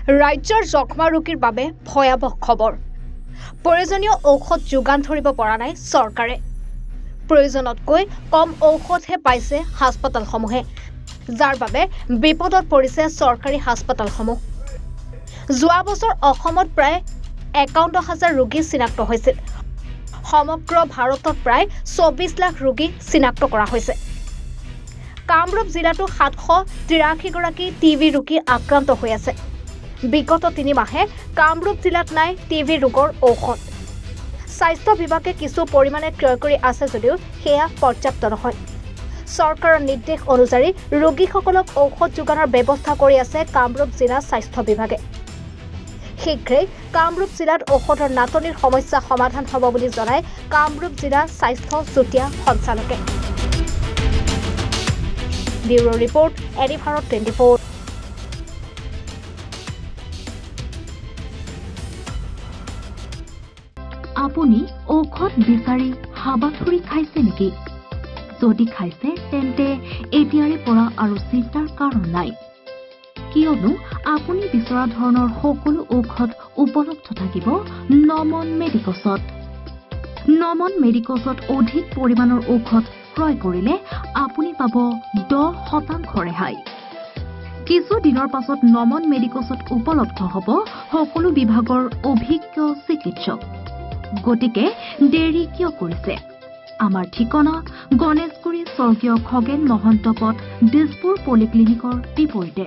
ৰাজ্যৰ যক্ষ্মা ৰোগীৰ বাবে ভয়াবহ খবৰ। প্ৰয়োজনীয় ঔষধ যোগান ধৰিব পৰা নাই চৰকাৰে। প্ৰয়োজনতকৈ কম ঔষধহে পাইছে হাস্পতালসমূহে, যাৰ বাবে বিপদত পৰিছে চৰকাৰী হাস্পতালসমূহ। যোৱা বছৰ অসমত প্ৰায় ৫১,০০০ ৰোগী চিনাক্ত হৈছিল। সমগ্ৰ ভাৰতত প্ৰায় ২৪ লাখ ৰোগী চিনাক্ত কৰা হৈছে। কামৰূপ জিলাতো ৭৮৩ গৰাকী টিবি ৰোগী আক্ৰান্ত হৈ আছে। বিগত ৩ মাহে কামৰূপ জিলাত নাই টিবি ৰোগৰ ঔষধ। স্বাস্থ্য বিভাগে কিছু পৰিমাণে ক্ৰয় কৰি আছে যদিও সেয়া পৰ্যাপ্ত নহয়। চৰকাৰৰ নিৰ্দেশ অনুযায়ী ৰোগীসকলক ঔষধ যোগানৰ ব্যৱস্থা কৰি আছে কামৰূপ জিলা স্বাস্থ্য বিভাগে। শীঘ্ৰেই কামৰূপ জিলাত ঔষধৰ নাটনিৰ সমস্যা সমাধান হ'ব বুলি জনায় কামৰূপ জিলা স্বাস্থ্য যুটীয়া সঞ্চালকে। ব্যুৰো ৰিপৰ্ট, এনি ভাৰত 24। আপুনি ঔষধ বিচাৰি হাবাথুৰি খাইছে নেকি? যদি খাইছে তেন্তে এতিয়াৰে পৰা আৰু চিন্তাৰ কাৰণ নাই, কিয়নো আপুনি বিচৰা ধৰণৰ সকলো ঔষধ উপলব্ধ থাকিব নমন মেডিকছত। নমন মেডিকছত অধিক পৰিমাণৰ ঔষধ ক্ৰয় কৰিলে আপুনি পাব 10% ৰেহাই। কিছুদিনৰ পাছত নমন মেডিকছত উপলব্ধ হ'ব সকলো বিভাগৰ অভিজ্ঞ চিকিৎসক। গতিকে দেৰি কিয় কৰিছে? আমাৰ ঠিকনা গণেশগুৰি স্বৰ্গীয় খগেন মহন্ত পথ, দিছপুৰ পলিক্লিনিকৰ বিপৰীতে।